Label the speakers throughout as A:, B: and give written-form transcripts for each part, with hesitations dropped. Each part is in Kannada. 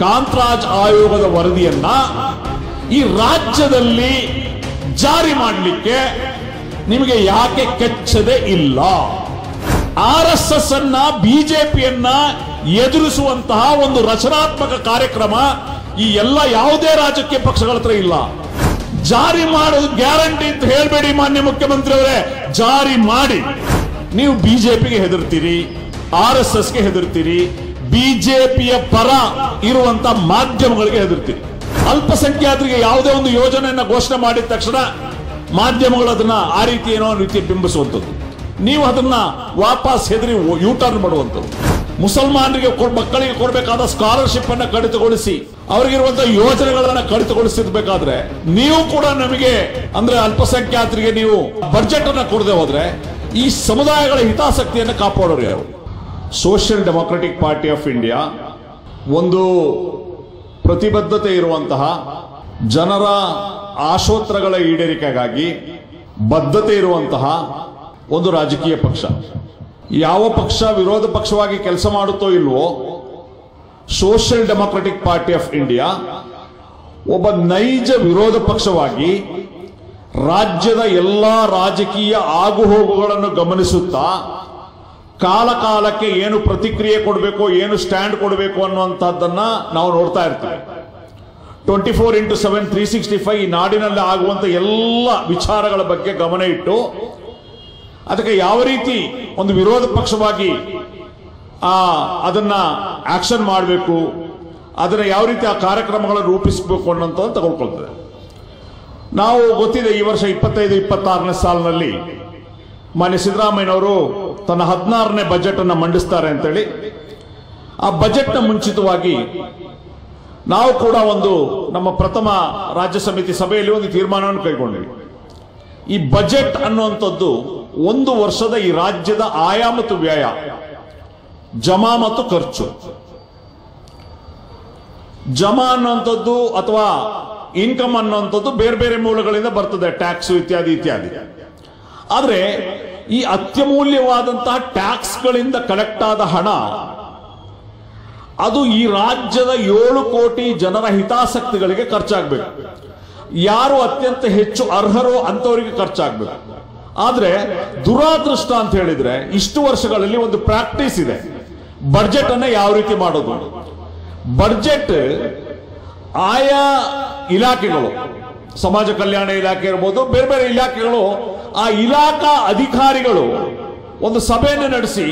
A: ಕಾಂತರಾಜ್ ಆಯೋಗದ ವರದಿಯನ್ನ ಈ ರಾಜ್ಯದಲ್ಲಿ ಜಾರಿ ಮಾಡಲಿಕ್ಕೆ ನಿಮಗೆ ಯಾಕೆ ಕೆಚ್ಚದೆ ಇಲ್ಲ? RSS ಅನ್ನ ಬಿಜೆಪಿಯನ್ನ ಎದುರಿಸುವಂತಹ ಒಂದು ರಚನಾತ್ಮಕ ಕಾರ್ಯಕ್ರಮ ಈ ಎಲ್ಲ ಯಾವುದೇ ರಾಜಕೀಯ ಪಕ್ಷಗಳ ಹತ್ರ ಇಲ್ಲ. ಜಾರಿ ಮಾಡೋದು ಗ್ಯಾರಂಟಿ ಅಂತ ಹೇಳಬೇಡಿ ಮಾನ್ಯ ಮುಖ್ಯಮಂತ್ರಿ ಅವರೇ, ಜಾರಿ ಮಾಡಿ. ನೀವು ಬಿಜೆಪಿಗೆ ಹೆದರ್ತೀರಿ, RSSಗೆ ಹೆದರ್ತೀರಿ, ಬಿಜೆಪಿಯ ಪರ ಇರುವಂತ ಮಾಧ್ಯಮಗಳಿಗೆ ಹೆದರ್ತೀರಿ. ಅಲ್ಪಸಂಖ್ಯಾತರಿಗೆ ಯಾವುದೇ ಒಂದು ಯೋಜನೆಯನ್ನ ಘೋಷಣೆ ಮಾಡಿದ ತಕ್ಷಣ ಮಾಧ್ಯಮಗಳು ಅದನ್ನ ಆ ರೀತಿ ಏನೋ ರೀತಿ ಬಿಂಬಿಸುವಂಥದ್ದು, ನೀವು ಅದನ್ನ ವಾಪಸ್ ಹೆದರಿ ಯೂಟರ್ನ್ ಮಾಡುವಂಥದ್ದು. ಮುಸಲ್ಮಾನರಿಗೆ ಮಕ್ಕಳಿಗೆ ಕೊಡಬೇಕಾದ ಸ್ಕಾಲರ್ಶಿಪ್ ಅನ್ನ ಕಡಿತಗೊಳಿಸಿ ಅವರಿಗಿರುವಂತಹ ಯೋಜನೆಗಳನ್ನ ಕಡಿತಗೊಳಿಸಿರ್ಬೇಕಾದ್ರೆ ನೀವು ಕೂಡ ನಮಗೆ ಅಂದ್ರೆ ಅಲ್ಪಸಂಖ್ಯಾತರಿಗೆ ನೀವು ಬಜೆಟ್ ಅನ್ನ ಕೊಡದೆ ಹೋದ್ರೆ ಈ ಸಮುದಾಯಗಳ ಹಿತಾಸಕ್ತಿಯನ್ನು ಕಾಪಾಡೋರು ಯಾರು? Social democratic party of India ಒಂದು ಪ್ರತಿಬದ್ಧತೆ ಇರುವಂತಹ, ಜನರ ಆಶೋತ್ತರಗಳ ಈಡೇರಿಕೆಗಾಗಿ ಬದ್ಧತೆ ಇರುವಂತಹ ಒಂದು ರಾಜಕೀಯ ಪಕ್ಷ. ಯಾವ ಪಕ್ಷ ವಿರೋಧ ಪಕ್ಷವಾಗಿ ಕೆಲಸ ಮಾಡುತ್ತೋ ಇಲ್ವೋ, social democratic party of India ಒಬ್ಬ ನೈಜ ವಿರೋಧ ಪಕ್ಷವಾಗಿ ರಾಜ್ಯದ ಎಲ್ಲಾ ರಾಜಕೀಯ ಆಗುಹೋಗುಗಳನ್ನು ಗಮನಿಸುತ್ತಾ ಕಾಲ ಕಾಲಕ್ಕೆ ಏನು ಪ್ರತಿಕ್ರಿಯೆ ಕೊಡಬೇಕು, ಏನು ಸ್ಟ್ಯಾಂಡ್ ಕೊಡಬೇಕು ಅನ್ನುವಂಥದ್ದನ್ನ ನಾವು ನೋಡ್ತಾ ಇರ್ತೀವಿ. 24x7 365 ಈ ನಾಡಿನಲ್ಲಿ ಆಗುವಂತ ಎಲ್ಲ ವಿಚಾರಗಳ ಬಗ್ಗೆ ಗಮನ ಇಟ್ಟು ಅದಕ್ಕೆ ಯಾವ ರೀತಿ ಒಂದು ವಿರೋಧ ಪಕ್ಷವಾಗಿ ಅದನ್ನ ಆಕ್ಷನ್ ಮಾಡಬೇಕು, ಅದನ್ನ ಯಾವ ರೀತಿ ಆ ಕಾರ್ಯಕ್ರಮಗಳನ್ನು ರೂಪಿಸಬೇಕು ಅನ್ನೋಂಥ ತಗೊಳ್ಕೊಳ್ತದೆ. ನಾವು ಗೊತ್ತಿದೆ, ಈ ವರ್ಷ 25-26ನೇ ಸಾಲಿನಲ್ಲಿ ಮಾನ್ಯ ಸಿದ್ದರಾಮಯ್ಯನವರು ತನ್ನ 16ನೇ ಬಜೆಟ್ ಅನ್ನ ಮಂಡಿಸ್ತಾರೆ ಅಂತೇಳಿ ಆ ಬಜೆಟ್ ನ ಮುಂಚಿತವಾಗಿ ನಾವು ಕೂಡ ಒಂದು ನಮ್ಮ ಪ್ರಥಮ ರಾಜ್ಯ ಸಮಿತಿ ಸಭೆಯಲ್ಲಿ ಒಂದು ತೀರ್ಮಾನವನ್ನು ಕೈಗೊಂಡಿವಿ. ಈ ಬಜೆಟ್ ಅನ್ನುವಂಥದ್ದು ಒಂದು ವರ್ಷದ ಈ ರಾಜ್ಯದ ಆಯ ಮತ್ತು ವ್ಯಯ, ಜಮಾ ಮತ್ತು ಖರ್ಚು. ಜಮಾ ಅನ್ನುವಂಥದ್ದು ಅಥವಾ ಇನ್ಕಮ್ ಅನ್ನುವಂಥದ್ದು ಬೇರೆ ಬೇರೆ ಮೂಲಗಳಿಂದ ಬರ್ತದೆ, ಟ್ಯಾಕ್ಸ್ ಇತ್ಯಾದಿ ಇತ್ಯಾದಿ. ಆದ್ರೆ ಈ ಅತ್ಯಮೂಲ್ಯವಾದಂತಹ ಟ್ಯಾಕ್ಸ್ಗಳಿಂದ ಕಲೆಕ್ಟ್ ಆದ ಹಣ ಅದು ಈ ರಾಜ್ಯದ 7 ಕೋಟಿ ಜನರ ಹಿತಾಸಕ್ತಿಗಳಿಗೆ ಖರ್ಚಾಗಬೇಕು. ಯಾರು ಅತ್ಯಂತ ಹೆಚ್ಚು ಅರ್ಹರೋ ಅಂತವರಿಗೆ ಖರ್ಚಾಗಬೇಕು. ಆದ್ರೆ ದುರಾದೃಷ್ಟ ಅಂತ ಹೇಳಿದ್ರೆ ಇಷ್ಟು ವರ್ಷಗಳಲ್ಲಿ ಒಂದು ಪ್ರಾಕ್ಟೀಸ್ ಇದೆ, ಬಡ್ಜೆಟ್ ಅನ್ನ ಯಾವ ರೀತಿ ಮಾಡೋದು. ಬಡ್ಜೆಟ್ ಆಯಾ ಇಲಾಖೆಗಳು, ಸಮಾಜ ಕಲ್ಯಾಣ ಇಲಾಖೆ ಇರ್ಬೋದು, ಬೇರೆ ಬೇರೆ ಇಲಾಖೆಗಳು, ಆ ಇಲಾಖಾ ಅಧಿಕಾರಿಗಳು ಒಂದು ಸಭೆಯನ್ನು ನಡೆಸಿ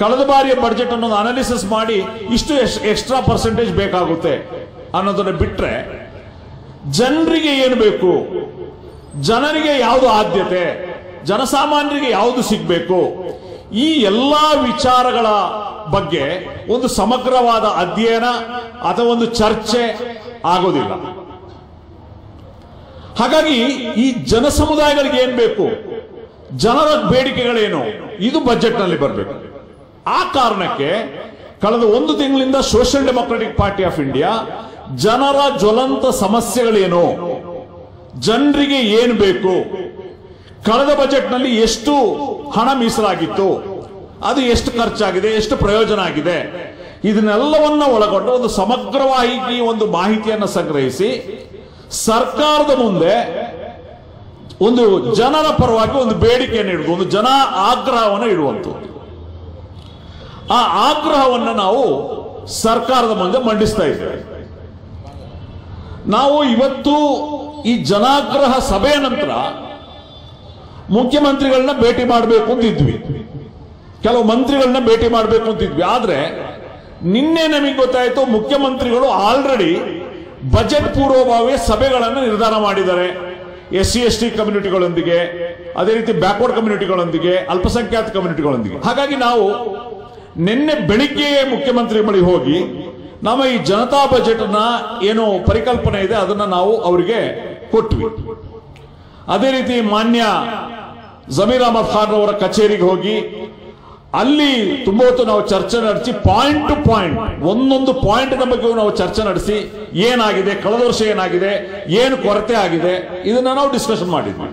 A: ಕಳೆದ ಬಾರಿಯ ಬಡ್ಜೆಟ್ ಅನ್ನು ಅನಾಲಿಸಿಸ್ ಮಾಡಿ ಇಷ್ಟು ಎಕ್ಸ್ಟ್ರಾ ಪರ್ಸೆಂಟೇಜ್ ಬೇಕಾಗುತ್ತೆ ಅನ್ನೋದನ್ನ ಬಿಟ್ರೆ ಜನರಿಗೆ ಏನು ಬೇಕು, ಜನರಿಗೆ ಯಾವುದು ಆದ್ಯತೆ, ಜನಸಾಮಾನ್ಯರಿಗೆ ಯಾವುದು ಸಿಗಬೇಕು, ಈ ಎಲ್ಲಾ ವಿಚಾರಗಳ ಬಗ್ಗೆ ಒಂದು ಸಮಗ್ರವಾದ ಅಧ್ಯಯನ ಅಥವಾ ಒಂದು ಚರ್ಚೆ ಆಗೋದಿಲ್ಲ. ಹಾಗಾಗಿ ಈ ಜನ ಸಮುದಾಯಗಳಿಗೆ ಏನ್ ಬೇಕು, ಜನರ ಬೇಡಿಕೆಗಳೇನು, ಇದು ಬಜೆಟ್ ನಲ್ಲಿ ಬರಬೇಕು. ಆ ಕಾರಣಕ್ಕೆ ಕಳೆದ 1 ತಿಂಗಳಿಂದ social democratic party of India ಜನರ ಜ್ವಲಂತ ಸಮಸ್ಯೆಗಳೇನು, ಜನರಿಗೆ ಏನು ಬೇಕು, ಕಳೆದ ಬಜೆಟ್ ನಲ್ಲಿ ಎಷ್ಟು ಹಣ ಮೀಸಲಾಗಿತ್ತು, ಅದು ಎಷ್ಟು ಖರ್ಚಾಗಿದೆ, ಎಷ್ಟು ಪ್ರಯೋಜನ ಆಗಿದೆ, ಇದನ್ನೆಲ್ಲವನ್ನ ಒಳಗೊಂಡು ಒಂದು ಸಮಗ್ರವಾಗಿ ಒಂದು ಮಾಹಿತಿಯನ್ನು ಸಂಗ್ರಹಿಸಿ ಸರ್ಕಾರದ ಮುಂದೆ ಒಂದು ಜನರ ಪರವಾಗಿ ಒಂದು ಬೇಡಿಕೆಯನ್ನು ಇಡುವುದು, ಒಂದು ಜನ ಆಗ್ರಹವನ್ನು ಇಡುವಂಥದ್ದು. ಆ ಆಗ್ರಹವನ್ನು ನಾವು ಸರ್ಕಾರದ ಮುಂದೆ ಮಂಡಿಸ್ತಾ ಇದ್ದೇವೆ. ನಾವು ಇವತ್ತು ಈ ಜನಾಗ್ರಹ ಸಭೆಯ ನಂತರ ಮುಖ್ಯಮಂತ್ರಿಗಳನ್ನ ಭೇಟಿ ಮಾಡಬೇಕು ಅಂತಿದ್ವಿ, ಕೆಲವು ಮಂತ್ರಿಗಳನ್ನ ಭೇಟಿ ಮಾಡಬೇಕು ಅಂತಿದ್ವಿ. ಆದ್ರೆ ನಿನ್ನೆ ನಮಗೆ ಗೊತ್ತಾಯ್ತು, ಮುಖ್ಯಮಂತ್ರಿಗಳು ಆಲ್ರೆಡಿ ಬಜೆಟ್ ಪೂರ್ವಭಾವಿ ಸಭೆಗಳನ್ನು ನಿರ್ಧಾರ ಮಾಡಿದ್ದಾರೆ. SC/ST ಕಮ್ಯುನಿಟಿಗಳೊಂದಿಗೆ, ಅದೇ ರೀತಿ ಬ್ಯಾಕ್ವರ್ಡ್ ಕಮ್ಯುನಿಟಿಗಳೊಂದಿಗೆ, ಅಲ್ಪಸಂಖ್ಯಾತ ಕಮ್ಯುನಿಟಿಗಳೊಂದಿಗೆ. ಹಾಗಾಗಿ ನಾವು ನಿನ್ನೆ ಬೆಳಿಗ್ಗೆ ಮುಖ್ಯಮಂತ್ರಿ ಬಳಿ ಹೋಗಿ ನಮ್ಮ ಈ ಜನತಾ ಬಜೆಟ್ ನ ಏನು ಪರಿಕಲ್ಪನೆ ಇದೆ ಅದನ್ನ ನಾವು ಅವರಿಗೆ ಕೊಟ್ವಿ. ಅದೇ ರೀತಿ ಮಾನ್ಯ ಜಮೀರ್ ಅಹಮದ್ ಖಾನ್ ಅವರ ಕಚೇರಿಗೆ ಹೋಗಿ ಅಲ್ಲಿ ತುಂಬಾ ಹೊತ್ತು ನಾವು ಚರ್ಚೆ ನಡೆಸಿ ಪಾಯಿಂಟ್ ಟು ಪಾಯಿಂಟ್ ಒಂದೊಂದು ಪಾಯಿಂಟ್ ಬಗ್ಗೆ ನಾವು ಚರ್ಚೆ ನಡೆಸಿ ಏನಾಗಿದೆ, ಕಳೆದ ವರ್ಷ ಏನಾಗಿದೆ, ಏನು ಕೊರತೆ ಆಗಿದೆ, ಇದನ್ನ ನಾವು ಡಿಸ್ಕಷನ್ ಮಾಡಿದ್ವಿ.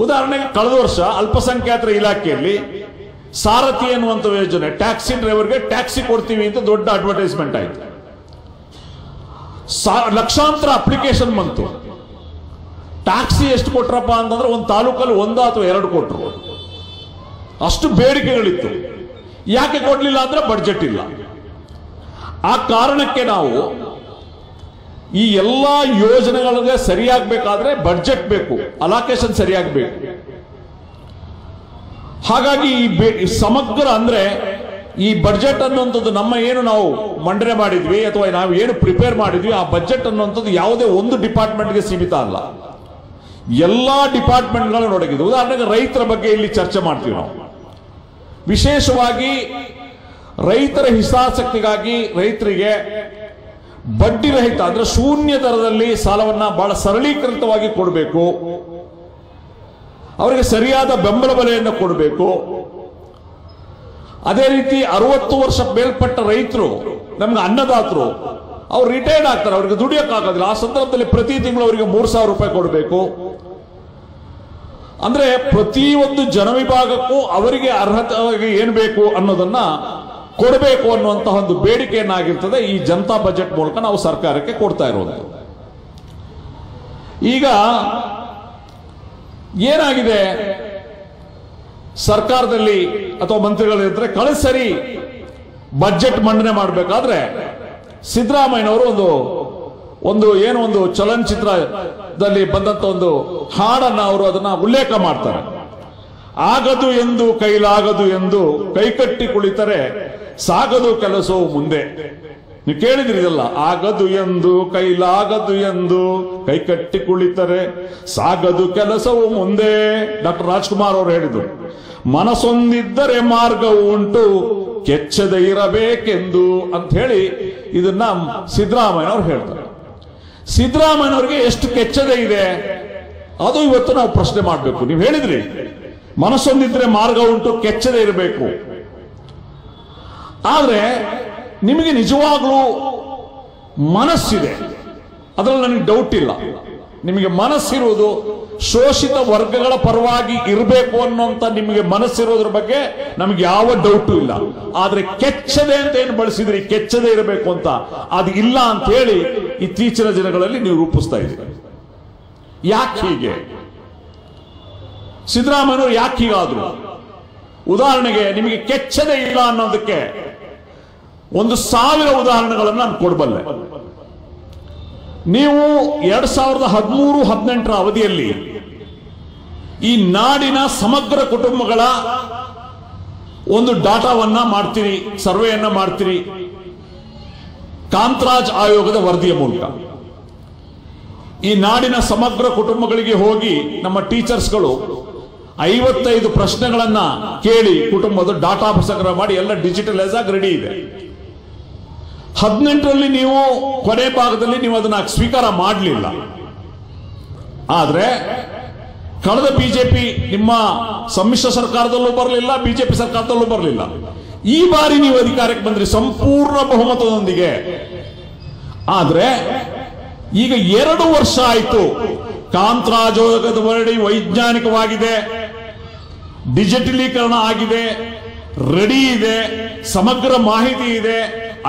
A: ಉದಾಹರಣೆಗೆ ಕಳೆದ ವರ್ಷ ಅಲ್ಪಸಂಖ್ಯಾತರ ಇಲಾಖೆಯಲ್ಲಿ ಸಾರಥಿ ಎನ್ನುವಂತ ಯೋಜನೆ, ಟ್ಯಾಕ್ಸಿ ಡ್ರೈವರ್ಗೆ ಟ್ಯಾಕ್ಸಿ ಕೊಡ್ತೀವಿ ಅಂತ ದೊಡ್ಡ ಅಡ್ವರ್ಟೈಸ್ಮೆಂಟ್ ಆಯ್ತು. ಲಕ್ಷಾಂತರ ಅಪ್ಲಿಕೇಶನ್ ಬಂತು. ಟ್ಯಾಕ್ಸಿ ಎಷ್ಟು ಕೊಟ್ರಪ್ಪ ಅಂತಂದ್ರೆ ಒಂದು ತಾಲೂಕಲ್ಲಿ 1 ಅಥವಾ 2 ಕೊಟ್ರು. ಅಷ್ಟು ಬೇಡಿಕೆಗಳಿತ್ತು. ಯಾಕೆ ಕೊಡ್ಲಿಲ್ಲ ಅಂದ್ರೆ ಬಡ್ಜೆಟ್ ಇಲ್ಲ. ಆ ಕಾರಣಕ್ಕೆ ನಾವು ಈ ಎಲ್ಲ ಯೋಜನೆಗಳಿಗೆ ಸರಿಯಾಗಬೇಕಾದ್ರೆ ಬಡ್ಜೆಟ್ ಬೇಕು, ಅಲೋಕೇಶನ್ ಸರಿಯಾಗಬೇಕು. ಹಾಗಾಗಿ ಈ ಸಮಗ್ರ ಅಂದ್ರೆ ಈ ಬಡ್ಜೆಟ್ ಅನ್ನುವಂಥದ್ದು ನಮ್ಮ ಏನು ನಾವು ಮಂಡನೆ ಮಾಡಿದ್ವಿ ಅಥವಾ ನಾವು ಏನು ಪ್ರಿಪೇರ್ ಮಾಡಿದ್ವಿ, ಆ ಬಡ್ಜೆಟ್ ಅನ್ನುವಂಥದ್ದು ಯಾವುದೇ ಒಂದು ಡಿಪಾರ್ಟ್ಮೆಂಟ್ಗೆ ಸೀಮಿತ ಅಲ್ಲ, ಎಲ್ಲಾ ಡಿಪಾರ್ಟ್ಮೆಂಟ್ಗಳು ನೋಡಗಿದೆ. ಉದಾಹರಣೆಗೆ ರೈತರ ಬಗ್ಗೆ ಇಲ್ಲಿ ಚರ್ಚೆ ಮಾಡ್ತೀವಿ ನಾವು. ವಿಶೇಷವಾಗಿ ರೈತರ ಹಿತಾಸಕ್ತಿಗಾಗಿ ರೈತರಿಗೆ ಬಡ್ಡಿ ರಹಿತ ಅಂದ್ರೆ ಶೂನ್ಯ ದರದಲ್ಲಿ ಸಾಲವನ್ನ ಬಹಳ ಸರಳೀಕೃತವಾಗಿ ಕೊಡಬೇಕು, ಅವರಿಗೆ ಸರಿಯಾದ ಬೆಂಬಲ ಬೆಲೆಯನ್ನು ಕೊಡಬೇಕು. ಅದೇ ರೀತಿ 60 ವರ್ಷ ಮೇಲ್ಪಟ್ಟ ರೈತರು ನಮ್ಗೆ ಅನ್ನದಾತರು ಅವ್ರು ರಿಟೈರ್ಡ್ ಆಗ್ತಾರೆ, ಅವರಿಗೆ ದುಡಿಯೋಕ್ಕಾಗೋದಿಲ್ಲ. ಆ ಸಂದರ್ಭದಲ್ಲಿ ಪ್ರತಿ ತಿಂಗಳು ಅವರಿಗೆ 3,000 ರೂಪಾಯಿ ಕೊಡಬೇಕು. ಅಂದ್ರೆ ಪ್ರತಿಯೊಂದು ಜನವಿಭಾಗಕ್ಕೂ ಅವರಿಗೆ ಅರ್ಹತೆ ಏನು ಬೇಕು ಅನ್ನೋದನ್ನ ಕೊಡಬೇಕು ಅನ್ನುವಂತಹ ಒಂದು ಬೇಡಿಕೆಯನ್ನಾಗಿರ್ತದೆ ಈ ಜನತಾ ಬಜೆಟ್ ಮೂಲಕ ನಾವು ಸರ್ಕಾರಕ್ಕೆ ಕೊಡ್ತಾ ಇರೋದು. ಈಗ ಏನಾಗಿದೆ ಸರ್ಕಾರದಲ್ಲಿ ಅಥವಾ ಮಂತ್ರಿಗಳಿದ್ರೆ ಕಳೆದ ಸರಿ ಬಜೆಟ್ ಮಂಡನೆ ಮಾಡಬೇಕಾದ್ರೆ ಸಿದ್ದರಾಮಯ್ಯನವರು ಒಂದು ಚಲನಚಿತ್ರದಲ್ಲಿ ಬಂದಂತ ಒಂದು ಹಾಡನ್ನ ಅವರು ಅದನ್ನ ಉಲ್ಲೇಖ ಮಾಡ್ತಾರೆ. ಆಗದು ಎಂದು ಕೈಲಾಗದು ಎಂದು ಕೈಕಟ್ಟಿ ಕುಳಿತರೆ ಸಾಗದು ಕೆಲಸವು ಮುಂದೆ. ನೀವು ಕೇಳಿದ್ರಿ ಇದೆಲ್ಲ, ಆಗದು ಎಂದು ಕೈಲಾಗದು ಎಂದು ಕೈಕಟ್ಟಿ ಕುಳಿತರೆ ಸಾಗದು ಕೆಲಸವು ಮುಂದೆ. ಡಾಕ್ಟರ್ ರಾಜ್ಕುಮಾರ್ ಅವರು ಹೇಳಿದ್ರು, ಮನಸ್ಸೊಂದಿದ್ದರೆ ಮಾರ್ಗವು ಉಂಟು ಕೆಚ್ಚದೆ ಇರಬೇಕೆಂದು ಅಂತ ಹೇಳಿ ಇದನ್ನ ಸಿದ್ದರಾಮಯ್ಯನವ್ರು ಹೇಳ್ತಾರೆ. ಸಿದ್ದರಾಮಯ್ಯನವ್ರಿಗೆ ಎಷ್ಟು ಕೆಚ್ಚದೆ ಇದೆ ಅದು ಇವತ್ತು ನಾವು ಪ್ರಶ್ನೆ ಮಾಡಬೇಕು. ನೀವು ಹೇಳಿದ್ರಿ ಮನಸ್ಸೊಂದಿದ್ರೆ ಮಾರ್ಗ ಉಂಟು ಕೆಚ್ಚದೆ ಇರಬೇಕು, ಆದ್ರೆ ನಿಮಗೆ ನಿಜವಾಗ್ಲೂ ಮನಸ್ಸಿದೆ, ಅದರಲ್ಲಿ ನನಗೆ ಡೌಟ್ ಇಲ್ಲ. ನಿಮಗೆ ಮನಸ್ಸಿರುವುದು ಶೋಷಿತ ವರ್ಗಗಳ ಪರವಾಗಿ ಇರಬೇಕು ಅನ್ನೋಂತ ನಿಮಗೆ ಮನಸ್ಸಿರೋದ್ರ ಬಗ್ಗೆ ನಮಗೆ ಯಾವ ಡೌಟು ಇಲ್ಲ. ಆದ್ರೆ ಕೆಚ್ಚದೆ ಅಂತ ಏನು ಬಳಸಿದ್ರಿ, ಕೆಚ್ಚದೆ ಇರಬೇಕು ಅಂತ, ಅದು ಇಲ್ಲ ಅಂತ ಹೇಳಿ ಇತ್ತೀಚಿನ ದಿನಗಳಲ್ಲಿ ನೀವು ರೂಪಿಸ್ತಾ ಇದ್ದೀರಿ. ಯಾಕೆ ಹೀಗೆ? ಸಿದ್ದರಾಮಯ್ಯನವರು ಯಾಕೆ ಹೀಗಾದ್ರು? ಉದಾಹರಣೆಗೆ ನಿಮಗೆ ಕೆಚ್ಚದೆ ಇಲ್ಲ ಅನ್ನೋದಕ್ಕೆ 1,000 ಉದಾಹರಣೆಗಳನ್ನು ನಾನು ಕೊಡಬಲ್ಲೆ. ನೀವು 2013-18 ಅವಧಿಯಲ್ಲಿ ಈ ನಾಡಿನ ಸಮಗ್ರ ಕುಟುಂಬಗಳ ಒಂದು ಡಾಟಾವನ್ನ ಮಾಡ್ತೀರಿ, ಸರ್ವೆಯನ್ನ ಮಾಡ್ತೀರಿ ಕಾಂತರಾಜ್ ಆಯೋಗದ ವರದಿಯ ಮೂಲಕ. ಈ ನಾಡಿನ ಸಮಗ್ರ ಕುಟುಂಬಗಳಿಗೆ ಹೋಗಿ ನಮ್ಮ ಟೀಚರ್ಸ್ಗಳು 55 ಪ್ರಶ್ನೆಗಳನ್ನ ಕೇಳಿ ಕುಟುಂಬದ ಡಾಟಾ ಸಂಗ್ರಹ ಮಾಡಿ ಎಲ್ಲ ಡಿಜಿಟಲೈಸ್ ಆಗಿ ರೆಡಿ ಇದೆ. 18ರಲ್ಲಿ ನೀವು ಕೊನೆ ಭಾಗದಲ್ಲಿ ನೀವು ಅದನ್ನ ಸ್ವೀಕಾರ ಮಾಡಲಿಲ್ಲ. ಆದ್ರೆ ಕಳೆದ ಬಿಜೆಪಿ ನಿಮ್ಮ ಸಮ್ಮಿಶ್ರ ಸರ್ಕಾರದಲ್ಲೂ ಬರಲಿಲ್ಲ, ಬಿಜೆಪಿ ಸರ್ಕಾರದಲ್ಲೂ ಬರಲಿಲ್ಲ. ಈ ಬಾರಿ ನೀವು ಅಧಿಕಾರಕ್ಕೆ ಬಂದ್ರಿ ಸಂಪೂರ್ಣ ಬಹುಮತದೊಂದಿಗೆ. ಆದ್ರೆ ಈಗ 2 ವರ್ಷ ಆಯ್ತು, ಕಾಂತರಾಜ್ ಆಯೋಗದ ವರದಿ ವೈಜ್ಞಾನಿಕವಾಗಿದೆ, ಡಿಜಿಟಲೀಕರಣ ಆಗಿದೆ, ರೆಡಿ ಇದೆ, ಸಮಗ್ರ ಮಾಹಿತಿ ಇದೆ,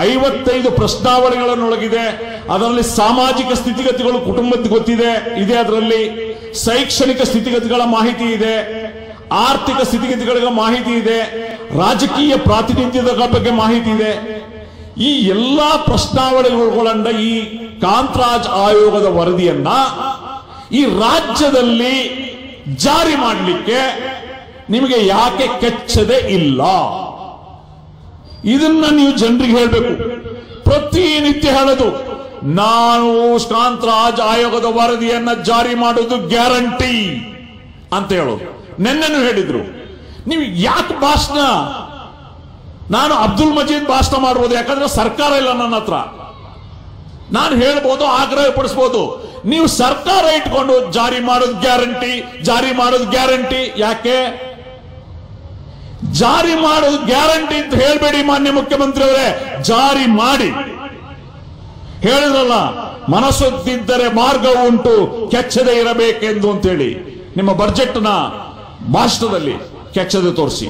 A: 55 ಪ್ರಶ್ನಾವಳಿಗಳನ್ನೊಳಗಿದೆ. ಅದರಲ್ಲಿ ಸಾಮಾಜಿಕ ಸ್ಥಿತಿಗತಿಗಳು ಕುಟುಂಬದ ಗೊತ್ತಿದೆ, ಅದರಲ್ಲಿ ಶೈಕ್ಷಣಿಕ ಸ್ಥಿತಿಗತಿಗಳ ಮಾಹಿತಿ ಇದೆ, ಆರ್ಥಿಕ ಸ್ಥಿತಿಗತಿಗಳ ಮಾಹಿತಿ ಇದೆ, ರಾಜಕೀಯ ಪ್ರಾತಿನಿಧ್ಯದ ಬಗ್ಗೆ ಮಾಹಿತಿ ಇದೆ. ಈ ಎಲ್ಲಾ ಪ್ರಶ್ನಾವಳಿಗಳೊಳಗೊಂಡ ಈ ಕಾಂತರಾಜ್ ಆಯೋಗದ ವರದಿಯನ್ನ ಈ ರಾಜ್ಯದಲ್ಲಿ ಜಾರಿ ಮಾಡಲಿಕ್ಕೆ ನಿಮಗೆ ಯಾಕೆ ಕೆಚ್ಚದೆ ಇಲ್ಲ? ಇದನ್ನ ನೀವು ಜನರಿಗೆ ಹೇಳಬೇಕು. ಪ್ರತಿನಿತ್ಯ ಹೇಳೋದು ನಾನು ಕಾಂತರಾಜ್ ಆಯೋಗದ ವರದಿಯನ್ನ ಜಾರಿ ಮಾಡೋದು ಗ್ಯಾರಂಟಿ ಅಂತ ಹೇಳೋದು. ನಿನ್ನೆನೂ ಹೇಳಿದ್ರು. ನೀವು ಯಾಕೆ ಭಾಷಣ? ನಾನು ಅಬ್ದುಲ್ ಮಜೀದ್ ಭಾಷಣ ಮಾಡ್ಬೋದು, ಯಾಕಂದ್ರೆ ಸರ್ಕಾರ ಇಲ್ಲ ನನ್ನ ಹತ್ರ. ನಾನು ಹೇಳ್ಬೋದು, ಆಗ್ರಹ ಪಡಿಸ್ಬೋದು. ನೀವು ಸರ್ಕಾರ ಇಟ್ಕೊಂಡು ಜಾರಿ ಮಾಡೋದು ಗ್ಯಾರಂಟಿ, ಜಾರಿ ಮಾಡೋದು ಗ್ಯಾರಂಟಿ. ಯಾಕೆ ಜಾರಿ ಮಾಡೋದು ಗ್ಯಾರಂಟಿ ಅಂತ ಹೇಳ್ಬೇಡಿ ಮಾನ್ಯ ಮುಖ್ಯಮಂತ್ರಿ ಅವರೇ, ಜಾರಿ ಮಾಡಿ. ಹೇಳಿದ್ರಲ್ಲ, ಮನಸ್ಸೊದ್ದಿದ್ದರೆ ಮಾರ್ಗ ಉಂಟು ಕೆಚ್ಚದೆ ಇರಬೇಕೆಂದು ಅಂತೇಳಿ ನಿಮ್ಮ ಬಜೆಟ್ನ ಭಾಷಣದಲ್ಲಿ ಕೆಚ್ಚದೆ ತೋರಿಸಿ.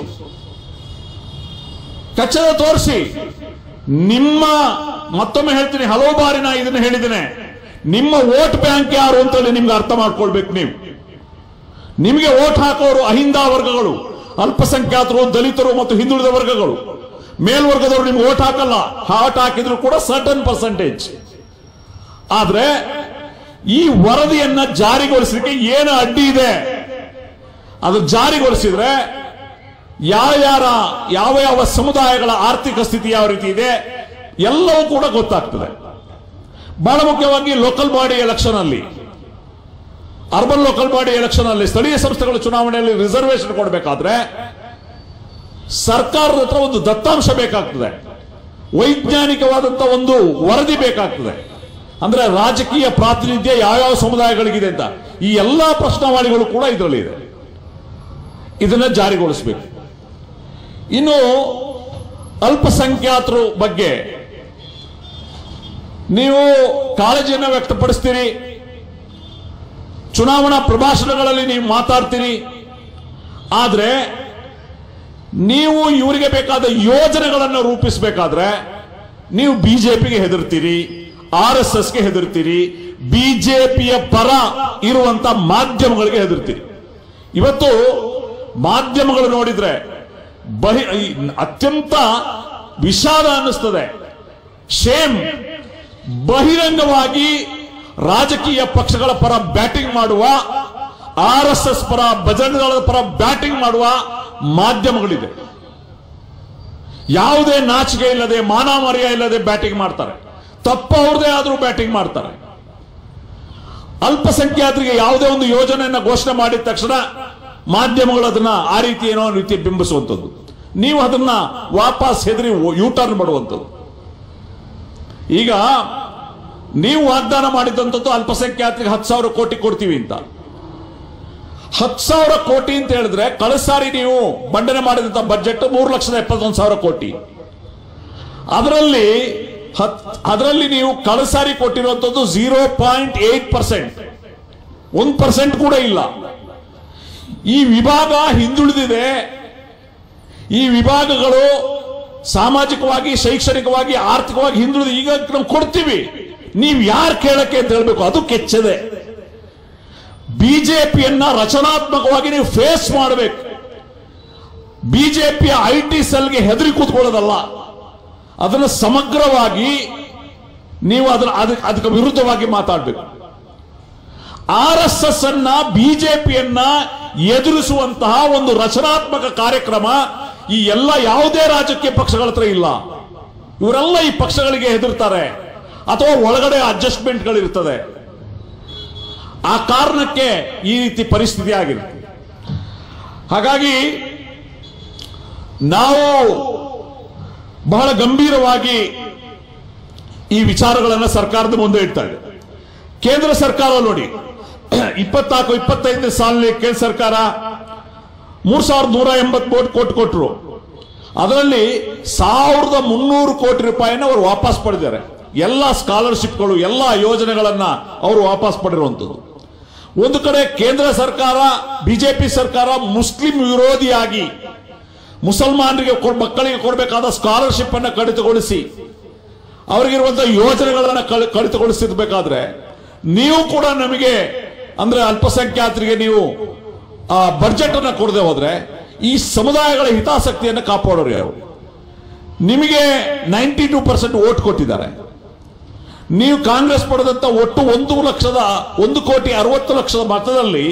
A: ನಿಮ್ಮ ಮತ್ತೊಮ್ಮೆ ಹೇಳ್ತೀನಿ, ಹಲವು ಬಾರಿ ನಾ ಇದನ್ನ ಹೇಳಿದ್ದೇನೆ, ನಿಮ್ಮ ವೋಟ್ ಬ್ಯಾಂಕ್ ಯಾರು ಅಂತೇಳಿ ನಿಮ್ಗೆ ಅರ್ಥ ಮಾಡ್ಕೊಳ್ಬೇಕು. ನಿಮಗೆ ವೋಟ್ ಹಾಕೋರು ಅಹಿಂದ ವರ್ಗಗಳು, ಅಲ್ಪಸಂಖ್ಯಾತರು, ದಲಿತರು ಮತ್ತು ಹಿಂದುಳಿದ ವರ್ಗಗಳು. ಮೇಲ್ವರ್ಗದವರು ನಿಮ್ಗೆ ವೋಟ್ ಹಾಕಲ್ಲ. ವೋಟ್ ಹಾಕಿದ್ರು ಕೂಡ ಸರ್ಟನ್ ಪರ್ಸೆಂಟೇಜ್. ಆದ್ರೆ ಈ ವರದಿಯನ್ನ ಜಾರಿಗೊಳಿಸಲಿಕ್ಕೆ ಏನು ಅಡ್ಡಿ ಇದೆ? ಅದು ಜಾರಿಗೊಳಿಸಿದ್ರೆ ಯಾವ ಸಮುದಾಯಗಳ ಆರ್ಥಿಕ ಸ್ಥಿತಿ ಯಾವ ರೀತಿ ಇದೆ ಎಲ್ಲವೂ ಕೂಡ ಗೊತ್ತಾಗ್ತದೆ. ಬಹಳ ಮುಖ್ಯವಾಗಿ ಲೋಕಲ್ ಬಾಡಿ ಎಲೆಕ್ಷನ್ ಅಲ್ಲಿ, ಅರ್ಬನ್ ಲೋಕಲ್ ಬಾಡಿ ಎಲೆಕ್ಷನ್ ಅಲ್ಲಿ, ಸ್ಥಳೀಯ ಸಂಸ್ಥೆಗಳ ಚುನಾವಣೆಯಲ್ಲಿ ರಿಸರ್ವೇಶನ್ ಕೊಡಬೇಕಾದ್ರೆ ಸರ್ಕಾರದ ಹತ್ರ ಒಂದು ದತ್ತಾಂಶ ಬೇಕಾಗ್ತದೆ, ವೈಜ್ಞಾನಿಕವಾದಂತಹ ಒಂದು ವರದಿ ಬೇಕಾಗ್ತದೆ. ಅಂದ್ರೆ ರಾಜಕೀಯ ಪ್ರಾತಿನಿಧ್ಯ ಯಾವ್ಯಾವ ಸಮುದಾಯಗಳಿಗಿದೆ ಅಂತ ಈ ಎಲ್ಲಾ ಪ್ರಶ್ನಾವಳಿಗಳು ಕೂಡ ಇದರಲ್ಲಿ ಇದೆ. ಇದನ್ನ ಜಾರಿಗೊಳಿಸಬೇಕು. ಇನ್ನು ಅಲ್ಪಸಂಖ್ಯಾತರ ಬಗ್ಗೆ ನೀವು ಕಾಳಜಿಯನ್ನು ವ್ಯಕ್ತಪಡಿಸ್ತೀರಿ, ಚುನಾವಣಾ ಪ್ರಭಾಷಣಗಳಲ್ಲಿ ನೀವು ಮಾತಾಡ್ತೀರಿ. ಆದ್ರೆ ನೀವು ಇವರಿಗೆ ಬೇಕಾದ ಯೋಜನೆಗಳನ್ನು ರೂಪಿಸಬೇಕಾದ್ರೆ ನೀವು ಬಿಜೆಪಿಗೆ ಹೆದರ್ತೀರಿ, RSSಗೆ ಹೆದರ್ತೀರಿ, ಬಿಜೆಪಿಯ ಪರ ಇರುವಂತ ಮಾಧ್ಯಮಗಳಿಗೆ ಹೆದರ್ತೀರಿ. ಇವತ್ತು ಮಾಧ್ಯಮಗಳು ನೋಡಿದ್ರೆ ಅತ್ಯಂತ ವಿಷಾದ ಅನ್ನಿಸ್ತದೆ. ಶೇಮ್. ಬಹಿರಂಗವಾಗಿ ರಾಜಕೀಯ ಪಕ್ಷಗಳ ಪರ ಬ್ಯಾಟಿಂಗ್ ಮಾಡುವ, RSS ಪರ, ಬಜರಂಗದಳದ ಪರ ಬ್ಯಾಟಿಂಗ್ ಮಾಡುವ ಮಾಧ್ಯಮಗಳಿದೆ. ಯಾವುದೇ ನಾಚಿಕೆ ಇಲ್ಲದೆ, ಮಾನಮರ್ಯಾದೆ ಇಲ್ಲದೆ ಬ್ಯಾಟಿಂಗ್ ಮಾಡ್ತಾರೆ. ತಪ್ಪು ಅವ್ರದೇ ಆದ್ರೂ ಬ್ಯಾಟಿಂಗ್ ಮಾಡ್ತಾರೆ. ಅಲ್ಪಸಂಖ್ಯಾತರಿಗೆ ಯಾವುದೇ ಒಂದು ಯೋಜನೆಯನ್ನ ಘೋಷಣೆ ಮಾಡಿದ ತಕ್ಷಣ ಮಾಧ್ಯಮಗಳು ಅದನ್ನ ಆ ರೀತಿ ಏನೋ ರೀತಿ ಬಿಂಬಿಸುವಂಥದ್ದು, ನೀವು ಅದನ್ನ ವಾಪಸ್ ಹೆದರಿ ಯೂಟರ್ನ್ ಮಾಡುವಂಥದ್ದು. ಈಗ ನೀವು ವಾಗ್ದಾನ ಮಾಡಿದಂಥದ್ದು ಅಲ್ಪಸಂಖ್ಯಾತರಿಗೆ 10,000 ಕೋಟಿ ಕೊಡ್ತೀವಿ ಅಂತ. 10,000 ಕೋಟಿ ಅಂತ ಹೇಳಿದ್ರೆ ಕಳೆದ ಸಾರಿ ನೀವು ಮಂಡನೆ ಮಾಡಿದಂತ ಬಜೆಟ್ 3,71,000 ಕೋಟಿ. ಅದರಲ್ಲಿ ನೀವು ಕಳೆದ ಸಾರಿ ಕೊಟ್ಟಿರುವಂತದ್ದು 0.8%, 1% ಕೂಡ ಇಲ್ಲ. ಈ ವಿಭಾಗ ಹಿಂದುಳಿದಿದೆ. ಈ ವಿಭಾಗಗಳು ಸಾಮಾಜಿಕವಾಗಿ, ಶೈಕ್ಷಣಿಕವಾಗಿ, ಆರ್ಥಿಕವಾಗಿ ಹಿಂದುಳಿದ. ಈಗ ನಾವು ಕೊಡ್ತೀವಿ, ನೀವು ಯಾರು ಕೇಳಕ್ಕೆ ಅಂತ ಹೇಳ್ಬೇಕು. ಅದು ಕೆಚ್ಚದೆ. ಬಿಜೆಪಿಯನ್ನ ರಚನಾತ್ಮಕವಾಗಿ ನೀವು ಫೇಸ್ ಮಾಡಬೇಕು. ಬಿಜೆಪಿಯ IT ಸೆಲ್ಗೆ ಹೆದರಿ ಕೂತ್ಕೊಳ್ಳೋದಲ್ಲ, ಅದನ್ನು ಸಮಗ್ರವಾಗಿ ನೀವು ಅದಕ್ಕೆ ವಿರುದ್ಧವಾಗಿ ಮಾತಾಡಬೇಕು. RSS ಅನ್ನ, ಬಿಜೆಪಿಯನ್ನ ಎದುರಿಸುವಂತಹ ಒಂದು ರಚನಾತ್ಮಕ ಕಾರ್ಯಕ್ರಮ ಈ ಎಲ್ಲ ಯಾವುದೇ ರಾಜಕೀಯ ಪಕ್ಷಗಳ ಹತ್ರ ಇಲ್ಲ. ಇವರೆಲ್ಲ ಈ ಪಕ್ಷಗಳಿಗೆ ಹೆದರ್ತಾರೆ ಅಥವಾ ಒಳಗಡೆ ಅಡ್ಜಸ್ಟ್ಮೆಂಟ್ಗಳಿರ್ತದೆ. ಆ ಕಾರಣಕ್ಕೆ ಈ ರೀತಿ ಪರಿಸ್ಥಿತಿ ಆಗಿರುತ್ತೆ. ಹಾಗಾಗಿ ನಾವು ಬಹಳ ಗಂಭೀರವಾಗಿ ಈ ವಿಚಾರಗಳನ್ನು ಸರ್ಕಾರದ ಮುಂದೆ ಇಡ್ತಾ ಇದೆ. ಕೇಂದ್ರ ಸರ್ಕಾರ ನೋಡಿ, 24-25 ಸಾಲಿನಲ್ಲಿ ಕೇಂದ್ರ ಸರ್ಕಾರ 3,180 ಕೋಟಿ ಕೊಟ್ಟರು. ಅದರಲ್ಲಿ 1,300 ಕೋಟಿ ರೂಪಾಯಿನ ಅವರು ವಾಪಸ್ ಪಡೆದಿದ್ದಾರೆ. ಎಲ್ಲ ಸ್ಕಾಲರ್ಶಿಪ್ಗಳು, ಎಲ್ಲ ಯೋಜನೆಗಳನ್ನ ಅವರು ವಾಪಸ್ ಪಡೆದಿರುವಂಥದ್ದು. ಒಂದು ಕಡೆ ಕೇಂದ್ರ ಸರ್ಕಾರ, ಬಿಜೆಪಿ ಸರ್ಕಾರ ಮುಸ್ಲಿಂ ವಿರೋಧಿಯಾಗಿ ಮುಸಲ್ಮಾನರಿಗೆ ಮಕ್ಕಳಿಗೆ ಕೊಡಬೇಕಾದ ಸ್ಕಾಲರ್ಶಿಪ್ ಅನ್ನು ಕಡಿತಗೊಳಿಸಿ ಅವರಿಗಿರುವಂತಹ ಯೋಜನೆಗಳನ್ನ ಕಡಿತಗೊಳಿಸಿರ್ಬೇಕಾದ್ರೆ ನೀವು ಕೂಡ ನಮಗೆ ಅಂದ್ರೆ ಅಲ್ಪಸಂಖ್ಯಾತರಿಗೆ ನೀವು ಬಡ್ಜೆಟ್ ಅನ್ನು ಕೊಡದೆ ಹೋದ್ರೆ ಈ ಸಮುದಾಯಗಳ ಹಿತಾಸಕ್ತಿಯನ್ನು ಕಾಪಾಡೋರು ಯಾರು? ನಿಮಗೆ 92% ವೋಟ್ ಕೊಟ್ಟಿದ್ದಾರೆ. ನೀವು ಕಾಂಗ್ರೆಸ್ ಪಡೆದಂತ ಒಟ್ಟು 1,60,00,000 ಮತದಲ್ಲಿ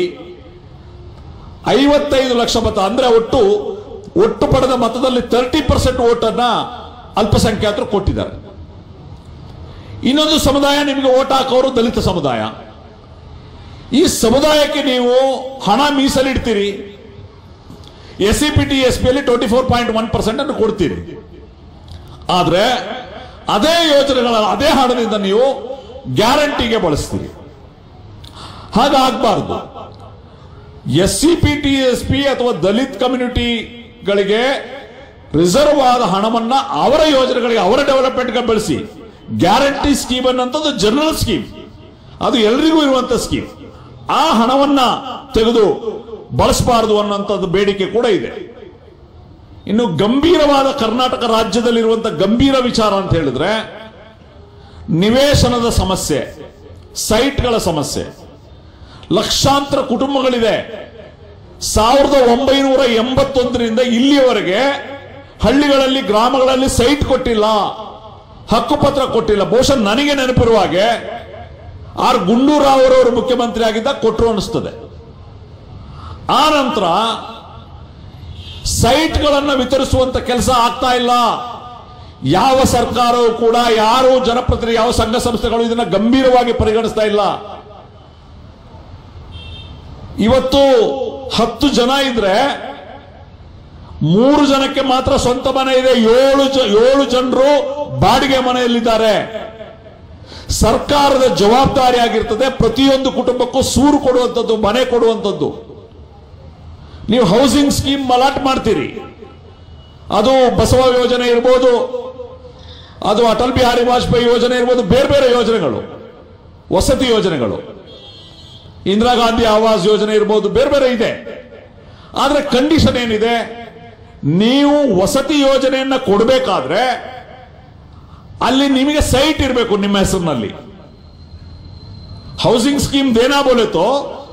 A: 55 ಲಕ್ಷ ಮತ, ಅಂದ್ರೆ ಒಟ್ಟು ಪಡೆದ ಮತದಲ್ಲಿ 30% ವೋಟ್ ಅನ್ನ ಅಲ್ಪಸಂಖ್ಯಾತರು ಕೊಟ್ಟಿದ್ದಾರೆ. ಇನ್ನೊಂದು ಸಮುದಾಯ ನಿಮಗೆ ವೋಟ್ ಹಾಕೋರು ದಲಿತ ಸಮುದಾಯ. ಈ ಸಮುದಾಯಕ್ಕೆ ನೀವು ಹಣ ಮೀಸಲಿಡ್ತೀರಿ. SCPT SPಯಲ್ಲಿ 24.1% ಅನ್ನು ಕೊಡ್ತೀರಿ. ಆದ್ರೆ ಅದೇ ಯೋಜನೆಗಳ ಅದೇ ಹಣದಿಂದ ನೀವು ಗ್ಯಾರಂಟಿಗೆ ಬಳಸ್ತೀರಿ. ಹಾಗಾಗಬಾರ್ದು. SCPT SP ಅಥವಾ ದಲಿತ್ ಕಮ್ಯುನಿಟಿಗಳಿಗೆ ರಿಸರ್ವ್ ಆದ ಹಣವನ್ನ ಅವರ ಯೋಜನೆಗಳಿಗೆ, ಅವರ ಡೆವಲಪ್ಮೆಂಟ್ಗೆ ಬಳಸಿ. ಗ್ಯಾರಂಟಿ ಸ್ಕೀಮ್ ಅನ್ನೋಂಥದ್ದು ಜನರಲ್ ಸ್ಕೀಮ್, ಅದು ಎಲ್ರಿಗೂ ಇರುವಂತ ಸ್ಕೀಮ್. ಆ ಹಣವನ್ನ ತೆಗೆದು ಬಳಸಬಾರದು ಅನ್ನೋಂಥದ್ದು ಬೇಡಿಕೆ ಕೂಡ ಇದೆ. ಇನ್ನು ಗಂಭೀರವಾದ ಕರ್ನಾಟಕ ರಾಜ್ಯದಲ್ಲಿರುವಂತಹ ಗಂಭೀರ ವಿಚಾರ ಅಂತ ಹೇಳಿದ್ರೆ ನಿವೇಶನದ ಸಮಸ್ಯೆ, ಸೈಟ್ಗಳ ಸಮಸ್ಯೆ. ಲಕ್ಷಾಂತರ ಕುಟುಂಬಗಳಿದೆ. 1981ರಿಂದ ಇಲ್ಲಿಯವರೆಗೆ ಹಳ್ಳಿಗಳಲ್ಲಿ, ಗ್ರಾಮಗಳಲ್ಲಿ ಸೈಟ್ ಕೊಟ್ಟಿಲ್ಲ, ಹಕ್ಕುಪತ್ರ ಕೊಟ್ಟಿಲ್ಲ. ಬಹುಶಃ ನನಗೆ ನೆನಪಿರುವ ಹಾಗೆ ಆರ್ ಗುಂಡೂರಾವ್ ಅವರು ಮುಖ್ಯಮಂತ್ರಿ ಆಗಿದ್ದ ಕೊಟ್ಟರು ಅನಿಸ್ತದೆ. ಆ ನಂತರ ಸೈಟ್ಗಳನ್ನು ವಿತರಿಸುವಂತ ಕೆಲಸ ಆಗ್ತಾ ಇಲ್ಲ. ಯಾವ ಸರ್ಕಾರವೂ ಕೂಡ, ಯಾರು ಜನಪ್ರತಿನಿಧಿ, ಯಾವ ಸಂಘ ಸಂಸ್ಥೆಗಳು ಇದನ್ನ ಗಂಭೀರವಾಗಿ ಪರಿಗಣಿಸ್ತಾ ಇಲ್ಲ. ಇವತ್ತು 10 ಜನ ಇದ್ರೆ 3 ಜನಕ್ಕೆ ಮಾತ್ರ ಸ್ವಂತ ಮನೆ ಇದೆ, 7 ಜನರು ಬಾಡಿಗೆ ಮನೆಯಲ್ಲಿದ್ದಾರೆ. ಸರ್ಕಾರದ ಜವಾಬ್ದಾರಿ ಆಗಿರ್ತದೆ ಪ್ರತಿಯೊಂದು ಕುಟುಂಬಕ್ಕೂ ಸೂರು ಕೊಡುವಂಥದ್ದು, ಮನೆ ಕೊಡುವಂಥದ್ದು. ನೀವು ಹೌಸಿಂಗ್ ಸ್ಕೀಮ್ ಅಲಾಟ್ ಮಾಡ್ತೀರಿ, ಅದು ಬಸವ ಯೋಜನೆ ಇರ್ಬೋದು, ಅದು ಅಟಲ್ ಬಿಹಾರಿ ವಾಜಪೇಯಿ ಯೋಜನೆ ಇರ್ಬೋದು, ಬೇರೆ ಬೇರೆ ಯೋಜನೆಗಳು, ವಸತಿ ಯೋಜನೆಗಳು, ಇಂದಿರಾ ಗಾಂಧಿ ಆವಾಸ್ ಯೋಜನೆ ಇರ್ಬೋದು, ಬೇರೆ ಬೇರೆ ಇದೆ. ಆದ್ರೆ ಕಂಡೀಷನ್ ಏನಿದೆ, ನೀವು ವಸತಿ ಯೋಜನೆಯನ್ನ ಕೊಡಬೇಕಾದ್ರೆ ಅಲ್ಲಿ ನಿಮಗೆ ಸೈಟ್ ಇರಬೇಕು ನಿಮ್ಮ ಹೆಸರಿನಲ್ಲಿ. ಹೌಸಿಂಗ್ ಸ್ಕೀಮ್ ದೇನಾ ಬೋಲೆ ತೋ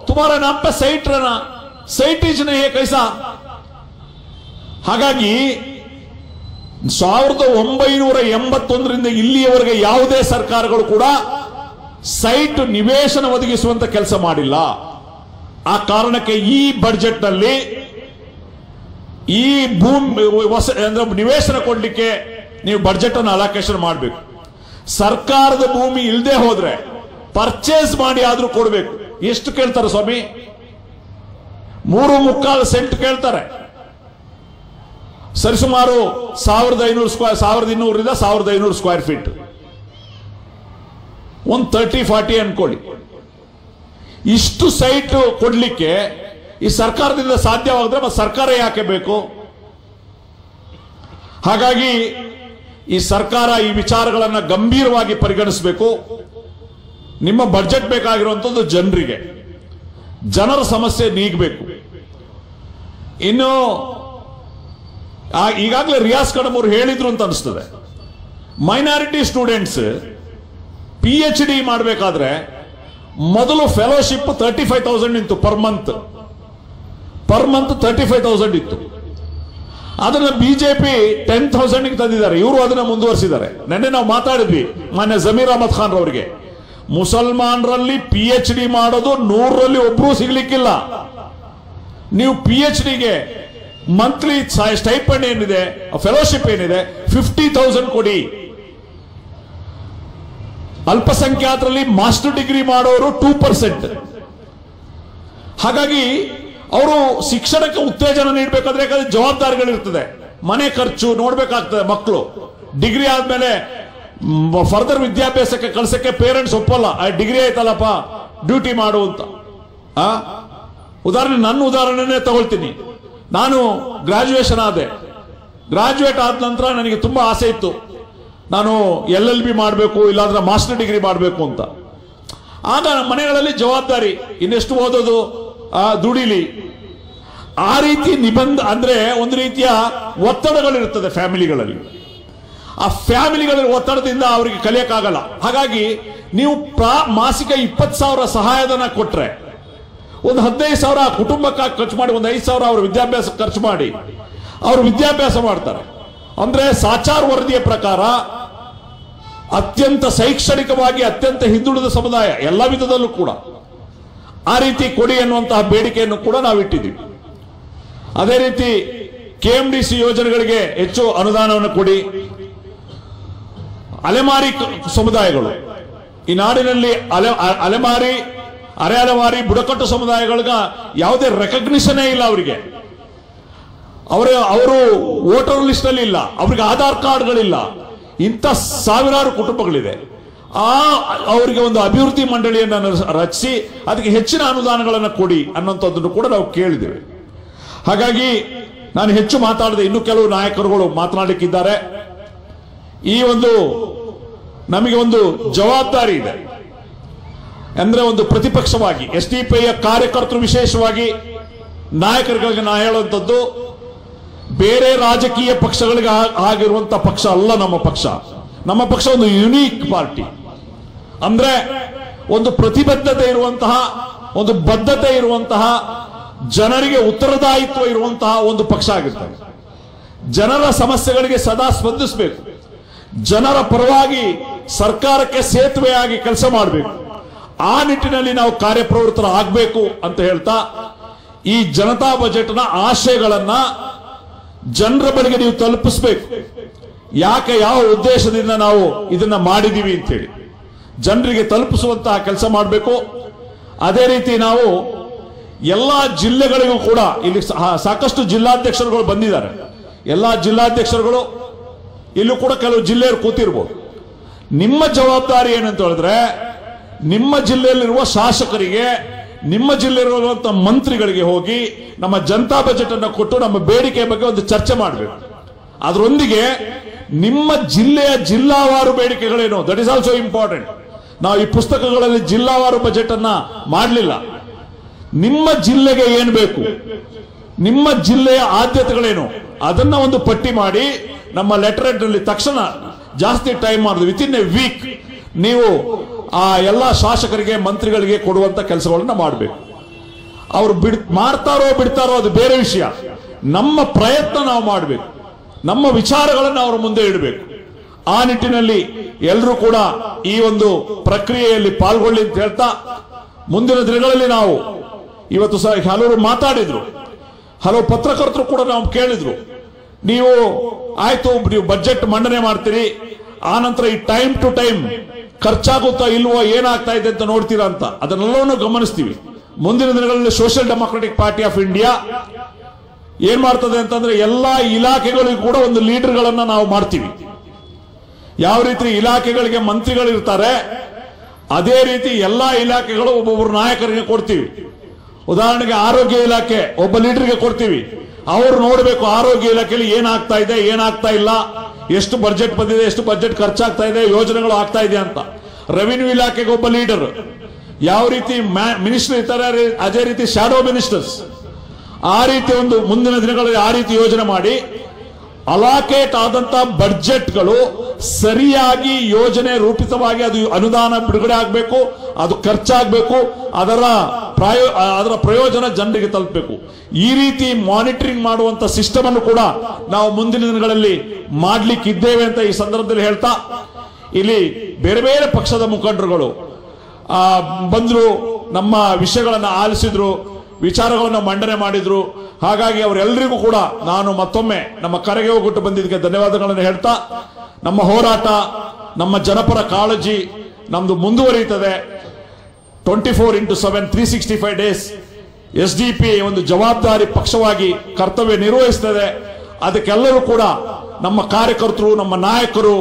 A: ತುಮಾರಾ ನಾಮ್ ಪೆ ಸೈಟ್ ರನಾ, ಸೈಟೇಜ್ ನಹೀ ಹೈ ಕೈಸಾ. ಹಾಗಾಗಿ 1981ರಿಂದ ಇಲ್ಲಿಯವರೆಗೆ ಯಾವುದೇ ಸರ್ಕಾರಗಳು ಕೂಡ ಸೈಟ್ ನಿವೇಶನ ಒದಗಿಸುವಂತ ಕೆಲಸ ಮಾಡಿಲ್ಲ. ಆ ಕಾರಣಕ್ಕೆ ಈ ಬಜೆಟ್ ನಲ್ಲಿ ಈ ಭೂಮಿ ಅಂದ್ರೆ ನಿವೇಶನ ಕೊಡ್ಲಿಕ್ಕೆ ನೀವು ಬಜೆಟ್ ಅನ್ನು ಅಲೋಕೇಶನ್ ಮಾಡಬೇಕು. ಸರ್ಕಾರದ ಭೂಮಿ ಇಲ್ಲದೆ ಹೋದ್ರೆ ಪರ್ಚೇಸ್ ಮಾಡಿ ಆದ್ರೂ ಕೊಡಬೇಕು. ಎಷ್ಟು ಕೇಳ್ತಾರೆ ಸ್ವಾಮಿ? 3.25 ಸೆಂಟ್ ಕೇಳ್ತಾರೆ. ಸರಿಸುಮಾರು 1200 1500 ಸ್ಕ್ವೇರ್ ಫೀಟ್, ಒಂದು 30-40 ಅನ್ಕೊಳ್ಳಿ. ಇಷ್ಟು ಸೈಟ್ ಕೊಡ್ಲಿಕ್ಕೆ ಈ ಸರ್ಕಾರದಿಂದ ಸಾಧ್ಯವಾದ್ರೆ ಮತ್ತೆ ಸರ್ಕಾರ ಯಾಕೆ ಬೇಕು? ಹಾಗಾಗಿ ಈ ಸರ್ಕಾರ ಈ ವಿಚಾರಗಳನ್ನ ಗಂಭೀರವಾಗಿ ಪರಿಗಣಿಸಬೇಕು. ನಿಮ್ಮ ಬಜೆಟ್ ಬೇಕಾಗಿರುವಂತದ್ದು ಜನರಿಗೆ, ಜನರ ಸಮಸ್ಯೆ ನೀಗಬೇಕು. ಇನ್ನು ಈಗಾಗಲೇ ರಿಯಾಜ್ ಕಡಮೂರ್ ಹೇಳಿದ್ರು ಅಂತ ಅನಿಸ್ತದೆ, ಮೈನಾರಿಟಿ ಸ್ಟೂಡೆಂಟ್ಸ್ PhD ಮಾಡಬೇಕಾದ್ರೆ ಮೊದಲು ಫೆಲೋಶಿಪ್ 35,000 ಇತ್ತು ಪರ್ ಮಂತ್ 35,000 ಇತ್ತು. ಅದನ್ನ ಬಿಜೆಪಿ 10,000 ತಂದಿದ್ದಾರೆ. ಇವರು ಅದನ್ನ ಮುಂದುವರಿಸಿದ್ದಾರೆ. ನೆನ್ನೆ ನಾವು ಮಾತಾಡಿದ್ವಿ ಮಾನ್ಯ ಜಮೀರ್ ಅಹಮದ್ ಖಾನ್ ಅವರಿಗೆ, ಮುಸಲ್ಮಾನರಲ್ಲಿ PhD ಮಾಡೋದು 100ರಲ್ಲಿ ಒಬ್ರು ಸಿಗ್ಲಿಕ್ಕಿಲ್ಲ. ನೀವು PhDಗೆ ಮಂತ್ಲಿ ಸ್ಟೈಪಂಡ್ ಏನಿದೆ, ಫೆಲೋಶಿಪ್ ಏನಿದೆ, 50,000 ಕೊಡಿ. ಅಲ್ಪಸಂಖ್ಯಾತರಲ್ಲಿ ಮಾಸ್ಟರ್ ಡಿಗ್ರಿ ಮಾಡೋರು 2%. ಹಾಗಾಗಿ ಅವರು ಶಿಕ್ಷಣಕ್ಕೆ ಉತ್ತೇಜನ ನೀಡಬೇಕಾದ್ರೆ ಜವಾಬ್ದಾರಿಗಳಿರ್ತದೆ, ಮನೆ ಖರ್ಚು ನೋಡ್ಬೇಕಾಗ್ತದೆ. ಮಕ್ಕಳು ಡಿಗ್ರಿ ಆದ್ಮೇಲೆ ಫರ್ದರ್ ವಿದ್ಯಾಭ್ಯಾಸಕ್ಕೆ ಕಳ್ಸಕ್ಕೆ ಪೇರೆಂಟ್ಸ್ ಒಪ್ಪಲ್ಲ. ಡಿಗ್ರಿ ಆಯ್ತಲ್ಲಪ್ಪ ಡ್ಯೂಟಿ ಮಾಡು ಅಂತ. ನನ್ನ ಉದಾಹರಣೆನೇ ತಗೊಳ್ತೀನಿ. ನಾನು ಗ್ರಾಜುಯೇಷನ್ ಆದೆ. ಗ್ರಾಜುಯೇಟ್ ಆದ ನಂತರ ನನಗೆ ತುಂಬಾ ಆಸೆ ಇತ್ತು, ನಾನು LLB ಮಾಡಬೇಕು, ಇಲ್ಲಾಂದ್ರೆ ಮಾಸ್ಟರ್ ಡಿಗ್ರಿ ಮಾಡಬೇಕು ಅಂತ. ಆಗ ಮನೆಗಳಲ್ಲಿ ಜವಾಬ್ದಾರಿ, ಇನ್ನೆಷ್ಟು ಓದೋದು, ದುಡಿಲಿ, ಆ ರೀತಿ ಅಂದ್ರೆ ಒಂದು ರೀತಿಯ ಒತ್ತಡಗಳಿರ್ತದೆ ಫ್ಯಾಮಿಲಿಗಳಲ್ಲಿ. ಆ ಫ್ಯಾಮಿಲಿಗಳ ಒತ್ತಡದಿಂದ ಅವರಿಗೆ ಕಲಿಯಕ್ಕಾಗಲ್ಲ. ಹಾಗಾಗಿ ನೀವು ಮಾಸಿಕ 20,000 ಸಹಾಯಧನ ಕೊಟ್ರೆ ಒಂದು 15,000 ಕುಟುಂಬಕ್ಕಾಗಿ ಖರ್ಚು ಮಾಡಿ, ಒಂದು 5,000 ಅವ್ರ ವಿದ್ಯಾಭ್ಯಾಸ ಖರ್ಚು ಮಾಡಿ ಅವರು ವಿದ್ಯಾಭ್ಯಾಸ ಮಾಡ್ತಾರೆ. ಅಂದ್ರೆ ಸಾಚಾರ್ ವರದಿಯ ಪ್ರಕಾರ ಅತ್ಯಂತ ಶೈಕ್ಷಣಿಕವಾಗಿ ಅತ್ಯಂತ ಹಿಂದುಳಿದ ಸಮುದಾಯ ಎಲ್ಲ ವಿಧದಲ್ಲೂ ಕೂಡ ಆ ರೀತಿ ಕೊಡಿ ಎನ್ನುವಂತಹ ಬೇಡಿಕೆಯನ್ನು ಕೂಡ ನಾವು ಇಟ್ಟಿದ್ದೀವಿ. ಅದೇ ರೀತಿ KMDC ಯೋಜನೆಗಳಿಗೆ ಹೆಚ್ಚು ಅನುದಾನವನ್ನು ಕೊಡಿ. ಅಲೆಮಾರಿ ಸಮುದಾಯಗಳು ಈ ನಾಡಿನಲ್ಲಿ ಅಲೆಮಾರಿ, ಅರೆ ಅಲೆಮಾರಿ, ಬುಡಕಟ್ಟು ಸಮುದಾಯಗಳಿಗೆ ಯಾವುದೇ ರೆಕಗ್ನಿಷನ್ ಇಲ್ಲ. ಅವರಿಗೆ ಅವರು ವೋಟರ್ ಲಿಸ್ಟ್ ಅಲ್ಲಿ ಇಲ್ಲ, ಅವ್ರಿಗೆ ಆಧಾರ್ ಕಾರ್ಡ್ಗಳಿಲ್ಲ. ಇಂಥ ಸಾವಿರಾರು ಕುಟುಂಬಗಳಿದೆ. ಅವರಿಗೆ ಒಂದು ಅಭಿವೃದ್ಧಿ ಮಂಡಳಿಯನ್ನು ರಚಿಸಿ ಅದಕ್ಕೆ ಹೆಚ್ಚಿನ ಅನುದಾನಗಳನ್ನು ಕೊಡಿ ಅನ್ನೋಂಥದ್ದನ್ನು ಕೂಡ ನಾವು ಕೇಳಿದ್ದೇವೆ. ಹಾಗಾಗಿ ನಾನು ಹೆಚ್ಚು ಮಾತಾಡದೆ, ಇನ್ನು ಕೆಲವು ನಾಯಕರುಗಳು ಮಾತನಾಡಲಿಕ್ಕಿದ್ದಾರೆ. ಈ ಒಂದು ನಮಗೆ ಒಂದು ಜವಾಬ್ದಾರಿ ಇದೆ. ಅಂದ್ರೆ ಒಂದು ಪ್ರತಿಪಕ್ಷವಾಗಿ SDPIಯ ಕಾರ್ಯಕರ್ತರು, ವಿಶೇಷವಾಗಿ ನಾಯಕರುಗಳಿಗೆ ನಾ ಹೇಳುವಂಥದ್ದು, ಬೇರೆ ರಾಜಕೀಯ ಪಕ್ಷಗಳಿಗೆ ಆಗಿರುವಂತಹ ಪಕ್ಷ ಅಲ್ಲ ನಮ್ಮ ಪಕ್ಷ. ನಮ್ಮ ಪಕ್ಷ ಒಂದು ಯುನೀಕ್ ಪಾರ್ಟಿ, ಅಂದ್ರೆ ಒಂದು ಪ್ರತಿಬದ್ಧತೆ ಇರುವಂತಹ, ಒಂದು ಬದ್ಧತೆ ಇರುವಂತಹ, ಜನರಿಗೆ ಉತ್ತರದಾಯಿತ್ವ ಇರುವಂತಹ ಒಂದು ಪಕ್ಷ ಆಗಿರ್ತದೆ. ಜನರ ಸಮಸ್ಯೆಗಳಿಗೆ ಸದಾ ಸ್ಪಂದಿಸಬೇಕು, ಜನರ ಪರವಾಗಿ ಸರ್ಕಾರಕ್ಕೆ ಸೇತುವೆಯಾಗಿ ಕೆಲಸ ಮಾಡಬೇಕು. ಆ ನಿಟ್ಟಿನಲ್ಲಿ ನಾವು ಕಾರ್ಯಪ್ರವೃತ್ತರಾಗಬೇಕು ಅಂತ ಹೇಳ್ತಾ, ಈ ಜನತಾ ಬಜೆಟ್ನ ಆಶಯಗಳನ್ನ ಜನರ ಬಳಿಗೆ ನೀವು ತಲುಪಿಸಬೇಕು. ಯಾಕೆ, ಯಾವ ಉದ್ದೇಶದಿಂದ ನಾವು ಇದನ್ನ ಮಾಡಿದೀವಿ ಅಂತೇಳಿ ಜನರಿಗೆ ತಲುಪಿಸುವಂತಹ ಕೆಲಸ ಮಾಡಬೇಕು. ಅದೇ ರೀತಿ ನಾವು ಎಲ್ಲಾ ಜಿಲ್ಲೆಗಳಿಗೂ ಕೂಡ, ಇಲ್ಲಿ ಸಾಕಷ್ಟು ಜಿಲ್ಲಾಧ್ಯಕ್ಷರುಗಳು ಬಂದಿದ್ದಾರೆ, ಎಲ್ಲಾ ಜಿಲ್ಲಾಧ್ಯಕ್ಷರುಗಳು ಇಲ್ಲೂ ಕೂಡ ಕೆಲವು ಜಿಲ್ಲೆಯವರು ಕೂತಿರ್ಬೋದು. ನಿಮ್ಮ ಜವಾಬ್ದಾರಿ ಏನಂತ ಹೇಳಿದ್ರೆ, ನಿಮ್ಮ ಜಿಲ್ಲೆಯಲ್ಲಿರುವ ಶಾಸಕರಿಗೆ, ನಿಮ್ಮ ಜಿಲ್ಲೆಯಲ್ಲಿರುವಂತಹ ಮಂತ್ರಿಗಳಿಗೆ ಹೋಗಿ ನಮ್ಮ ಜನತಾ ಬಜೆಟ್ ಅನ್ನು ಕೊಟ್ಟು ನಮ್ಮ ಬೇಡಿಕೆ ಬಗ್ಗೆ ಒಂದು ಚರ್ಚೆ ಮಾಡಬೇಕು. ಅದರೊಂದಿಗೆ ನಿಮ್ಮ ಜಿಲ್ಲೆಯ ಜಿಲ್ಲಾವಾರು ಬೇಡಿಕೆಗಳೇನು, ದಟ್ ಇಸ್ ಆಲ್ಸೋ ಇಂಪಾರ್ಟೆಂಟ್. ನಾವು ಈ ಪುಸ್ತಕಗಳಲ್ಲಿ ಜಿಲ್ಲಾವಾರು ಬಜೆಟ್ ಅನ್ನ ಮಾಡಲಿಲ್ಲ. ನಿಮ್ಮ ಜಿಲ್ಲೆಗೆ ಏನು ಬೇಕು, ನಿಮ್ಮ ಜಿಲ್ಲೆಯ ಆದ್ಯತೆಗಳೇನು, ಅದನ್ನ ಒಂದು ಪಟ್ಟಿ ಮಾಡಿ ನಮ್ಮ ಲೆಟರ್ ನಲ್ಲಿ ತಕ್ಷಣ, ಜಾಸ್ತಿ ಟೈಮ್ ಮಾಡಿದ್ವಿ, ವಿತಿನ್ ಎ ವೀಕ್ ನೀವು ಆ ಎಲ್ಲ ಶಾಸಕರಿಗೆ ಮಂತ್ರಿಗಳಿಗೆ ಕೊಡುವಂತ ಕೆಲಸಗಳನ್ನ ಮಾಡಬೇಕು. ಅವರು ಮಾಡ್ತಾರೋ ಬಿಡ್ತಾರೋ ಅದು ಬೇರೆ ವಿಷಯ. ನಮ್ಮ ಪ್ರಯತ್ನ ನಾವು ಮಾಡಬೇಕು, ನಮ್ಮ ವಿಚಾರಗಳನ್ನು ಅವರ ಮುಂದೆ ಇಡಬೇಕು. ಆ ನಿಟ್ಟಿನಲ್ಲಿ ಎಲ್ಲರೂ ಕೂಡ ಈ ಒಂದು ಪ್ರಕ್ರಿಯೆಯಲ್ಲಿ ಪಾಲ್ಗೊಳ್ಳಿ ಅಂತ ಹೇಳ್ತಾ, ಮುಂದಿನ ದಿನಗಳಲ್ಲಿ ನಾವು ಇವತ್ತು ಸಹ ಹಲವರು ಮಾತಾಡಿದ್ರು, ಹಲವು ಪತ್ರಕರ್ತರು ಕೂಡ ನಾವು ಕೇಳಿದ್ರು, ನೀವು ಆಯ್ತು ನೀವು ಬಜೆಟ್ ಮಂಡನೆ ಮಾಡ್ತೀರಿ, ಆ ನಂತರ ಈ ಟೈಮ್ ಟು ಟೈಮ್ ಖರ್ಚಾಗುತ್ತಾ ಇಲ್ವೋ, ಏನಾಗ್ತಾ ಇದೆ ಅಂತ ನೋಡ್ತೀರಾ ಅಂತ. ಅದನ್ನೆಲ್ಲವನ್ನೂ ಗಮನಿಸ್ತೀವಿ. ಮುಂದಿನ ದಿನಗಳಲ್ಲಿ social democratic party of India ಏನ್ ಮಾಡ್ತದೆ ಅಂತಂದ್ರೆ, ಎಲ್ಲಾ ಇಲಾಖೆಗಳಿಗೂ ಕೂಡ ಒಂದು ಲೀಡರ್ಗಳನ್ನ ನಾವು ಮಾಡ್ತೀವಿ. ಯಾವ ರೀತಿ ಇಲಾಖೆಗಳಿಗೆ ಮಂತ್ರಿಗಳು ಇರ್ತಾರೆ, ಅದೇ ರೀತಿ ಎಲ್ಲಾ ಇಲಾಖೆಗಳು ಒಬ್ಬೊಬ್ಬರು ನಾಯಕರಿಗೆ ಕೊಡ್ತೀವಿ. ಉದಾಹರಣೆಗೆ ಆರೋಗ್ಯ ಇಲಾಖೆ ಒಬ್ಬ ಲೀಡರ್ಗೆ ಕೊಡ್ತೀವಿ. ಅವರು ನೋಡಬೇಕು ಆರೋಗ್ಯ ಇಲಾಖೆಯಲ್ಲಿ ಏನಾಗ್ತಾ ಇದೆ, ಏನಾಗ್ತಾ ಇಲ್ಲ, ಎಷ್ಟು ಬಜೆಟ್ ಬಂದಿದೆ, ಎಷ್ಟು ಬಜೆಟ್ ಖರ್ಚಾಗ್ತಾ ಇದೆ, ಯೋಜನೆಗಳು ಆಗ್ತಾ ಇದೆ ಅಂತ. ರೆವಿನ್ಯೂ ಇಲಾಖೆಗೆ ಒಬ್ಬ ಲೀಡರ್, ಯಾವ ರೀತಿ ಮಿನಿಸ್ಟರ್ ಇರ್ತಾರೆ ಅದೇ ರೀತಿ ಶಾಡೋ ಮಿನಿಸ್ಟರ್ಸ್, ಆ ರೀತಿ ಒಂದು ಮುಂದಿನ ದಿನಗಳಲ್ಲಿ ಆ ರೀತಿ ಯೋಜನೆ ಮಾಡಿ ಅಲಾಕೇಟ್ ಆದಂತ ಬಡ್ಜೆಟ್ಗಳು ಸರಿಯಾಗಿ ಯೋಜನೆ ರೂಪಿತವಾಗಿ ಅದು ಅನುದಾನ ಬಿಡುಗಡೆ ಆಗಬೇಕು, ಅದು ಖರ್ಚಾಗಬೇಕು, ಅದರ ಪ್ರಯೋಜನ ಜನರಿಗೆ ತಲುಪಬೇಕು. ಈ ರೀತಿ ಮಾನಿಟರಿಂಗ್ ಮಾಡುವಂತ ಸಿಸ್ಟಮ್ ಅನ್ನು ಕೂಡ ನಾವು ಮುಂದಿನ ದಿನಗಳಲ್ಲಿ ಮಾಡ್ಲಿಕ್ಕಿದ್ದೇವೆ ಅಂತ ಈ ಸಂದರ್ಭದಲ್ಲಿ ಹೇಳ್ತಾ, ಇಲ್ಲಿ ಬೇರೆ ಬೇರೆ ಪಕ್ಷದ ಮುಖಂಡರುಗಳು ಬಂದ್ರು, ನಮ್ಮ ವಿಷಯಗಳನ್ನ ಆಲಿಸಿದ್ರು, ವಿಚಾರಗಳನ್ನು ಮಂಡನೆ ಮಾಡಿದ್ರು. ಹಾಗಾಗಿ ಅವರೆಲ್ಲರಿಗೂ ಕೂಡ ನಾನು ಮತ್ತೊಮ್ಮೆ ನಮ್ಮ ಕರೆಗೆ ಹೋಗ್ಬಿಟ್ಟು ಬಂದಿದ್ದಕ್ಕೆ ಧನ್ಯವಾದಗಳನ್ನು ಹೇಳ್ತಾ, ನಮ್ಮ ಹೋರಾಟ, ನಮ್ಮ ಜನಪರ ಕಾಳಜಿ ನಮ್ದು ಮುಂದುವರಿಯುತ್ತದೆ. 24x7 365 ಡೇಸ್ SDP ಒಂದು ಜವಾಬ್ದಾರಿ ಪಕ್ಷವಾಗಿ ಕರ್ತವ್ಯ ನಿರ್ವಹಿಸುತ್ತದೆ. ಅದಕ್ಕೆಲ್ಲರೂ ಕೂಡ ನಮ್ಮ ಕಾರ್ಯಕರ್ತರು, ನಮ್ಮ ನಾಯಕರು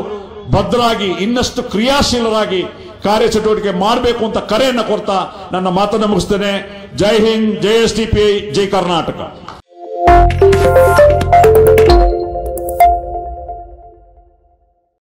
A: ಭದ್ರಾಗಿ ಇನ್ನಷ್ಟು ಕ್ರಿಯಾಶೀಲರಾಗಿ ಕಾರ್ಯಚಟುವಟಿಕೆ ಮಾಡಬೇಕು ಅಂತ ಕರೆಯನ್ನು ಕೊಡ್ತಾ ನನ್ನ ಮಾತನ್ನು ಮುಗಿಸ್ತೇನೆ. ಜೈ ಹಿಂದ್, ಜೈ SDP, ಜೈ ಕರ್ನಾಟಕ.